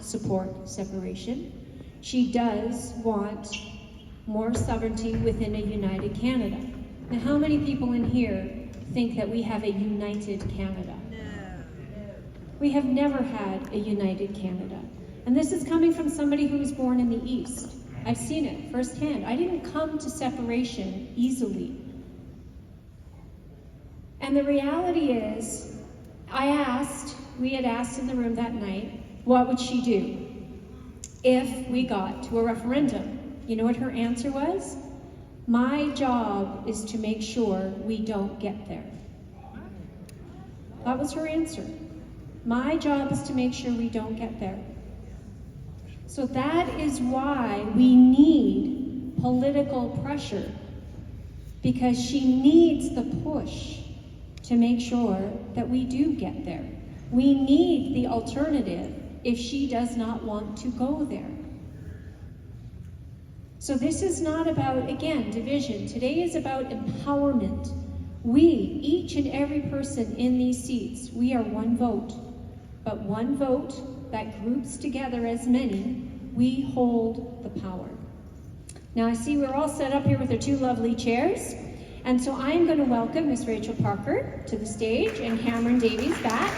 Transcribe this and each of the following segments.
support separation. She does want more sovereignty within a united Canada. Now, how many people in here think that we have a united Canada? We have never had a united Canada. And this is coming from somebody who was born in the East. I've seen it firsthand. I didn't come to separation easily. And the reality is, we had asked in the room that night, what would she do if we got to a referendum? You know what her answer was? My job is to make sure we don't get there. That was her answer. My job is to make sure we don't get there. So that is why we need political pressure, because she needs the push to make sure that we do get there. We need the alternative if she does not want to go there. So this is not about, again, division. Today is about empowerment. We, each and every person in these seats, we are one vote. But one vote that groups together as many, we hold the power. Now I see we're all set up here with our two lovely chairs. And so I'm going to welcome Ms. Rachel Parker to the stage and Cameron Davies back.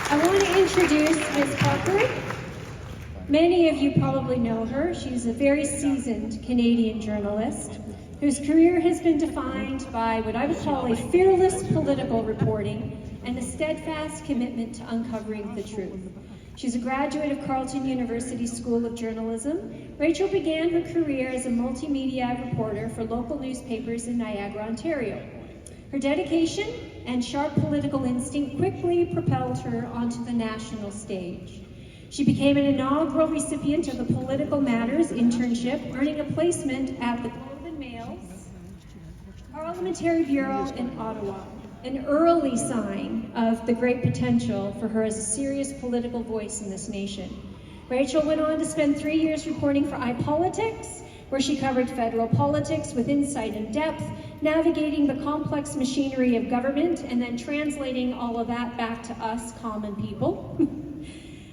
I want to introduce Ms. Parker. Many of you probably know her. She's a very seasoned Canadian journalist whose career has been defined by what I would call a fearless political reporting and a steadfast commitment to uncovering the truth. She's a graduate of Carleton University School of Journalism. Rachel began her career as a multimedia reporter for local newspapers in Niagara, Ontario. Her dedication and sharp political instinct quickly propelled her onto the national stage. She became an inaugural recipient of the Political Matters internship, earning a placement at the Globe and Mail's Parliamentary Bureau in Ottawa, an early sign of the great potential for her as a serious political voice in this nation. Rachel went on to spend 3 years reporting for iPolitics, where she covered federal politics with insight and depth, navigating the complex machinery of government and then translating all of that back to us common people.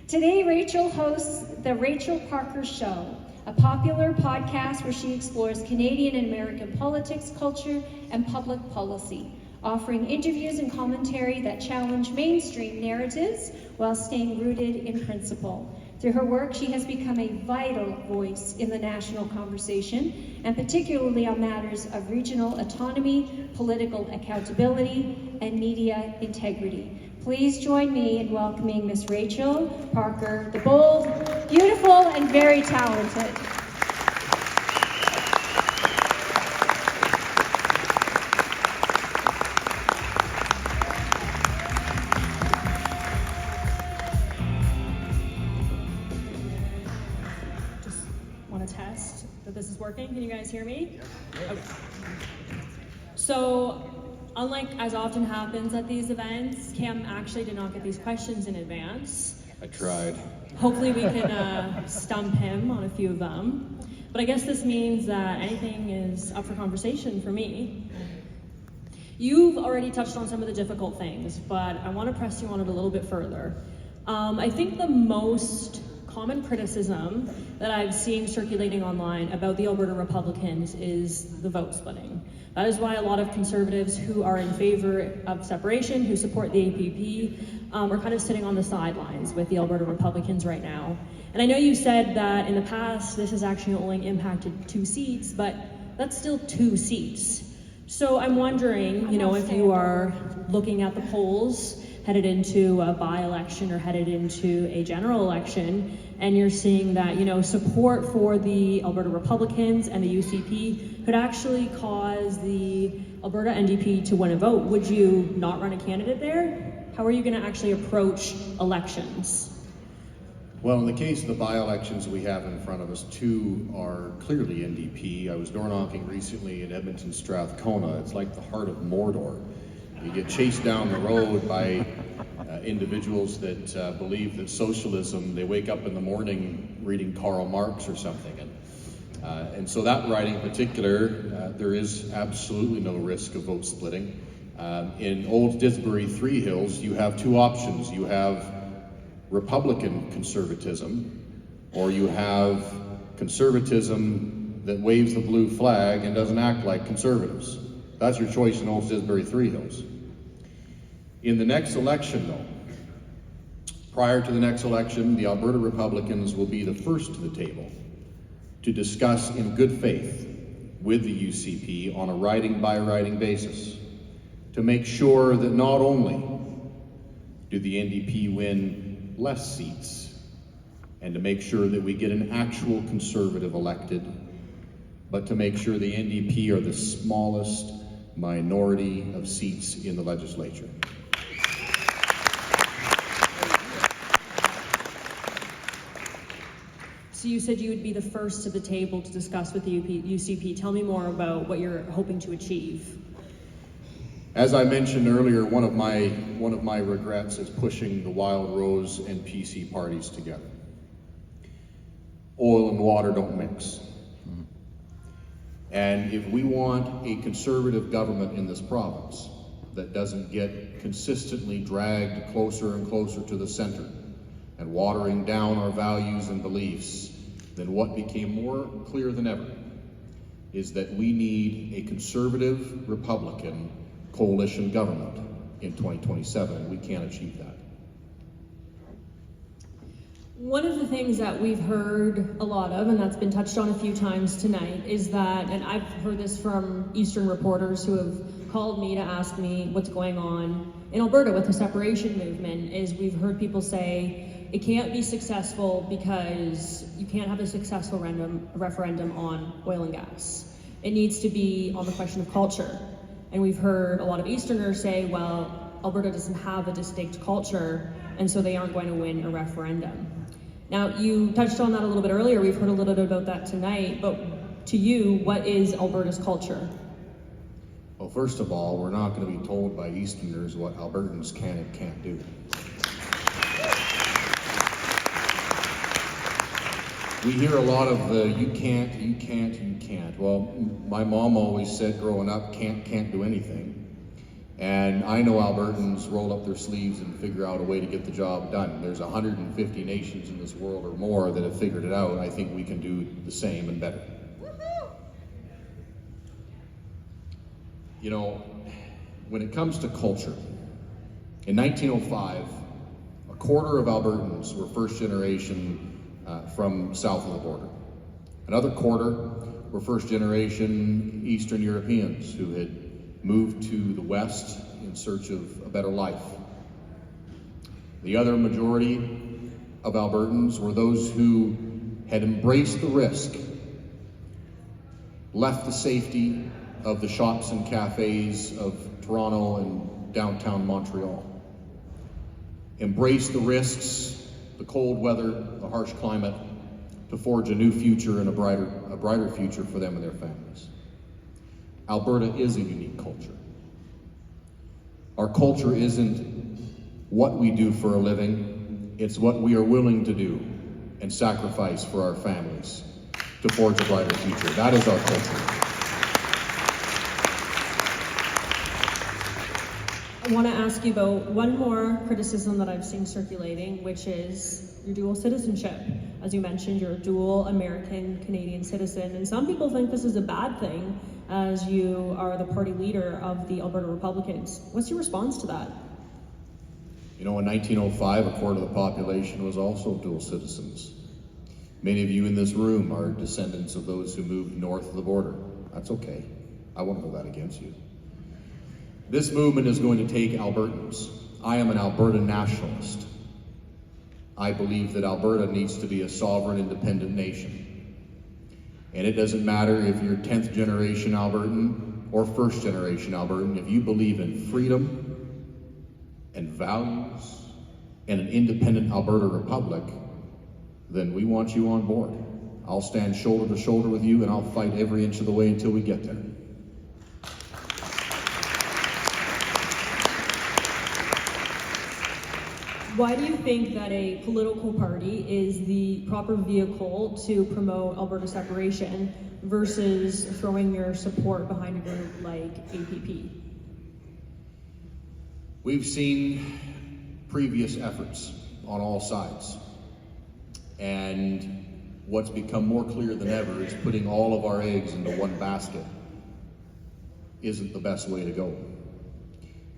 Today, Rachel hosts The Rachel Parker Show, a popular podcast where she explores Canadian and American politics, culture, and public policy, offering interviews and commentary that challenge mainstream narratives while staying rooted in principle. Through her work, she has become a vital voice in the national conversation, and particularly on matters of regional autonomy, political accountability, and media integrity. Please join me in welcoming Ms. Rachel Parker, the bold, beautiful, and very talented. Test that this is working. Can you guys hear me? Okay. So, unlike as often happens at these events, Cam actually did not get these questions in advance. I tried. Hopefully we can stump him on a few of them. But I guess this means that anything is up for conversation for me. You've already touched on some of the difficult things, but I want to press you on it a little bit further. I think the most common criticism that I've seen circulating online about the Alberta Republicans is the vote splitting. That is why a lot of Conservatives who are in favor of separation, who support the APP, are kind of sitting on the sidelines with the Alberta Republicans right now. And I know you said that in the past this has actually only impacted 2 seats, but that's still 2 seats. So I'm wondering, if you are looking at the polls headed into a by-election or headed into a general election, and you're seeing that, support for the Alberta Republicans and the UCP could actually cause the Alberta NDP to win a vote. Would you not run a candidate there? How are you going to actually approach elections? Well, in the case of the by-elections we have in front of us, 2 are clearly NDP. I was door knocking recently in Edmonton, Strathcona. It's like the heart of Mordor. You get chased down the road by individuals that believe that socialism, they wake up in the morning reading Karl Marx or something. And so that riding in particular, there is absolutely no risk of vote splitting. In Old Disbury Three Hills, you have two options. You have Republican conservatism, or you have conservatism that waves the blue flag and doesn't act like conservatives. That's your choice in Old Disbury Three Hills. In the next election, though, prior to the next election, the Alberta Republicans will be the first to the table to discuss in good faith with the UCP on a riding-by-riding basis to make sure that not only do the NDP win less seats and to make sure that we get an actual conservative elected, but to make sure the NDP are the smallest minority of seats in the legislature. So you said you would be the first to the table to discuss with the UCP. Tell me more about what you're hoping to achieve. As I mentioned earlier, one of my regrets is pushing the Wild Rose and PC parties together. Oil and water don't mix. And if we want a conservative government in this province that doesn't get consistently dragged closer and closer to the center and watering down our values and beliefs, then what became more clear than ever is that we need a conservative Republican coalition government in 2027. We can't achieve that. One of the things that we've heard a lot of, and that's been touched on a few times tonight, is that, and I've heard this from Eastern reporters who have called me to ask me what's going on in Alberta with the separation movement, is we've heard people say it can't be successful because you can't have a successful referendum on oil and gas. It needs to be on the question of culture. And we've heard a lot of Easterners say, well, Alberta doesn't have a distinct culture, and so they aren't going to win a referendum. Now, you touched on that a little bit earlier. We've heard a little bit about that tonight, but to you, what is Alberta's culture? Well, first of all, we're not going to be told by Easterners what Albertans can and can't do. We hear a lot of the you can't, you can't, you can't. Well, my mom always said growing up, can't do anything. And I know Albertans roll up their sleeves and figure out a way to get the job done. There's 150 nations in this world or more that have figured it out. I think we can do the same and better. You know, when it comes to culture, in 1905, a quarter of Albertans were first generation from south of the border. Another quarter were first generation Eastern Europeans who had moved to the West in search of a better life. The other majority of Albertans were those who had embraced the risk, left the safety of the shops and cafes of Toronto and downtown Montreal, embraced the risks, the cold weather, the harsh climate, to forge a new future and a brighter future for them and their families. Alberta is a unique culture. Our culture isn't what we do for a living, it's what we are willing to do and sacrifice for our families to forge a brighter future. That is our culture. I want to ask you about one more criticism that I've seen circulating, which is your dual citizenship. As you mentioned, you're a dual American-Canadian citizen, and some people think this is a bad thing, as you are the party leader of the Alberta Republicans. What's your response to that? You know, in 1905, a quarter of the population was also dual citizens. Many of you in this room are descendants of those who moved north of the border. That's okay. I won't hold that against you. This movement is going to take Albertans. I am an Alberta nationalist. I believe that Alberta needs to be a sovereign, independent nation. And it doesn't matter if you're 10th generation Albertan or first generation Albertan. If you believe in freedom and values and an independent Alberta Republic, then we want you on board. I'll stand shoulder to shoulder with you, and I'll fight every inch of the way until we get there. Why do you think that a political party is the proper vehicle to promote Alberta separation versus throwing your support behind a group like APP? We've seen previous efforts on all sides, and what's become more clear than ever is putting all of our eggs into one basket isn't the best way to go.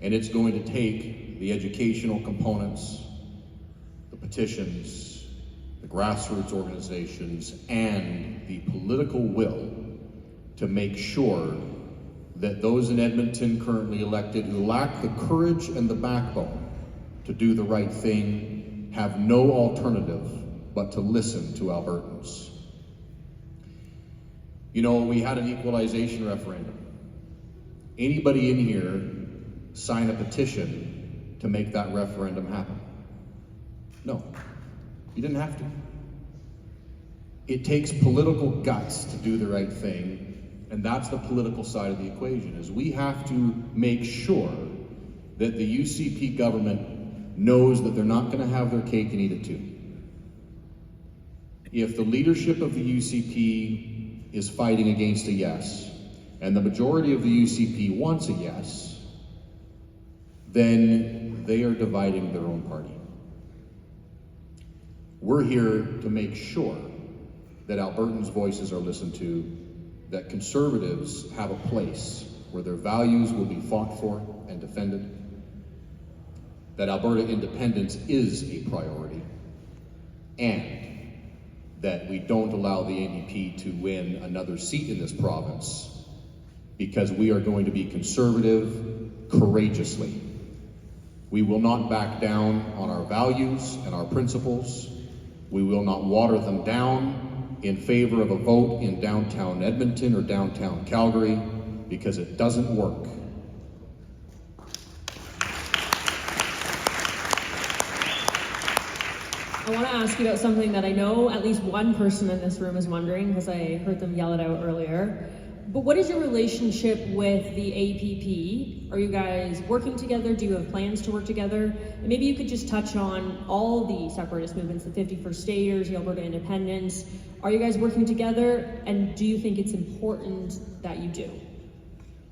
And it's going to take the educational components, the petitions, the grassroots organizations, and the political will to make sure that those in Edmonton currently elected who lack the courage and the backbone to do the right thing have no alternative but to listen to Albertans. You know, we had an equalization referendum. Anybody in here sign a petition to make that referendum happen? No, you didn't have to. It takes political guts to do the right thing. And that's the political side of the equation, is we have to make sure that the UCP government knows that they're not going to have their cake and eat it too. If the leadership of the UCP is fighting against a yes, and the majority of the UCP wants a yes, then they are dividing their own party. We're here to make sure that Albertans' voices are listened to, that conservatives have a place where their values will be fought for and defended, that Alberta independence is a priority, and that we don't allow the NDP to win another seat in this province, because we are going to be conservative courageously. We will not back down on our values and our principles. We will not water them down in favor of a vote in downtown Edmonton or downtown Calgary, because it doesn't work. I want to ask you about something that I know at least one person in this room is wondering, because I heard them yell it out earlier. But what is your relationship with the APP? Are you guys working together? Do you have plans to work together? And maybe you could just touch on all the separatist movements, the 51st Staters, the Alberta Independents. Are you guys working together? And do you think it's important that you do?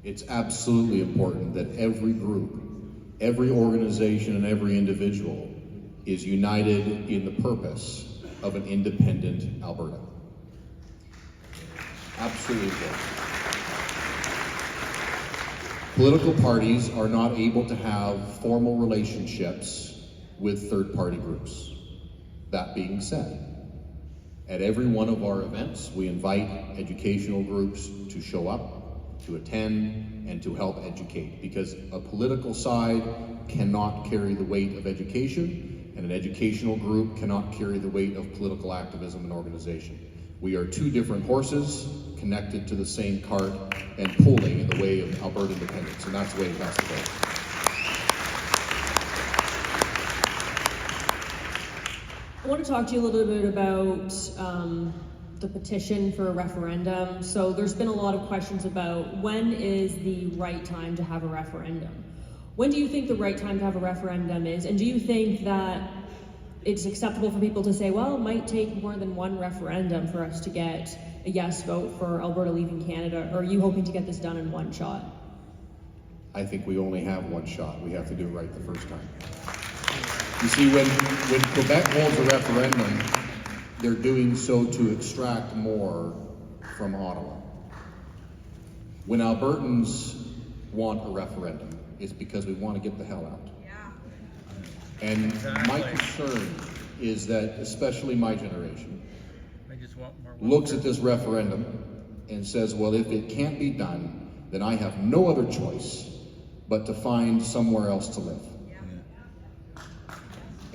It's absolutely important that every group, every organization, and every individual is united in the purpose of an independent Alberta. Absolutely important. Political parties are not able to have formal relationships with third-party groups. That being said, at every one of our events, we invite educational groups to show up, to attend, and to help educate, because a political side cannot carry the weight of education, and an educational group cannot carry the weight of political activism and organization. We are two different horses connected to the same cart and pulling in the way of Alberta independence, and that's the way it has to go. I want to talk to you a little bit about the petition for a referendum. So there's been a lot of questions about when is the right time to have a referendum. When do you think the right time to have a referendum is? And do you think that it's acceptable for people to say, well, it might take more than one referendum for us to get a yes vote for Alberta leaving Canada? Or are you hoping to get this done in one shot? I think we only have one shot. We have to do it right the first time. You see, when Quebec holds a referendum, they're doing so to extract more from Ottawa. When Albertans want a referendum, it's because we want to get the hell out. And my concern is that, especially my generation, looks at this referendum and says, well, if it can't be done, then I have no other choice but to find somewhere else to live.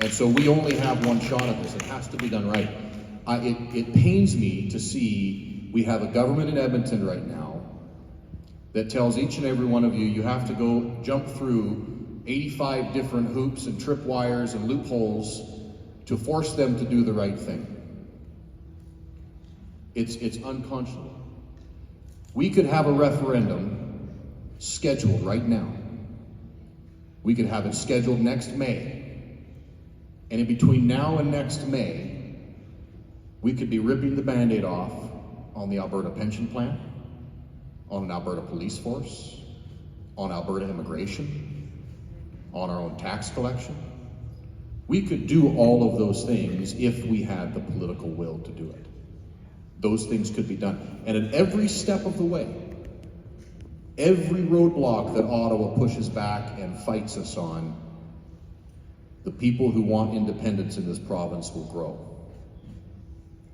And so we only have one shot at this. It has to be done right. It pains me to see we have a government in Edmonton right now that tells each and every one of you, you have to go jump through 85 different hoops and tripwires and loopholes to force them to do the right thing. It's unconscionable. We could have a referendum scheduled right now. We could have it scheduled next May. And in between now and next May, we could be ripping the Band-Aid off on the Alberta pension plan, on an Alberta police force, on Alberta immigration. on our own tax collection. We could do all of those things if we had the political will to do it. Those things could be done. And at every step of the way, every roadblock that Ottawa pushes back and fights us on, the people who want independence in this province will grow.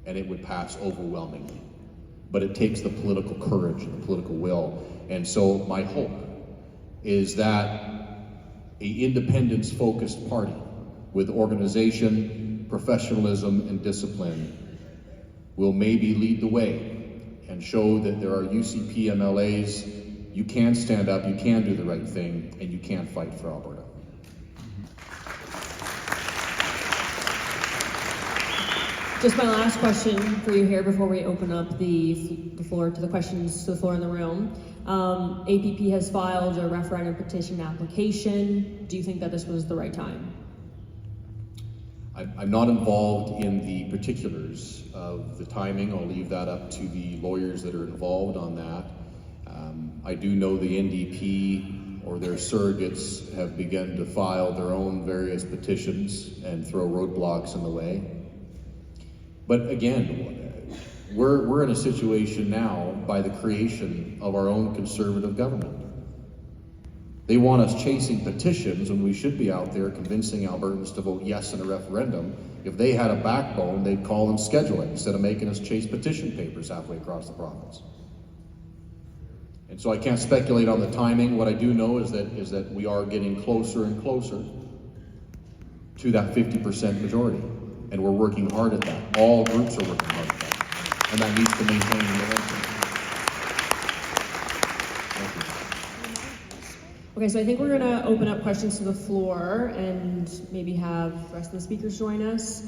And it would pass overwhelmingly. But it takes the political courage and the political will. And so my hope is that an independence-focused party with organization, professionalism, and discipline will maybe lead the way and show that there are UCP MLAs, you can stand up, you can do the right thing, and you can fight for Alberta. Just my last question for you here before we open up the floor to the questions to the floor in the room. APP has filed a referendum petition application. Do you think that this was the right time? I'm not involved in the particulars of the timing. I'll leave that up to the lawyers that are involved on that. I do know the NDP or their surrogates have begun to file their own various petitions and throw roadblocks in the way. But again, we're in a situation now by the creation of our own conservative government. They want us chasing petitions when we should be out there convincing Albertans to vote yes in a referendum. If they had a backbone, they'd call and schedule it instead of making us chase petition papers halfway across the province. And so I can't speculate on the timing. What I do know is that we are getting closer and closer to that 50% majority. And we're working hard at that. All groups are working hard at that. And that needs to maintain the momentum. Okay, so I think we're gonna open up questions to the floor and maybe have the rest of the speakers join us.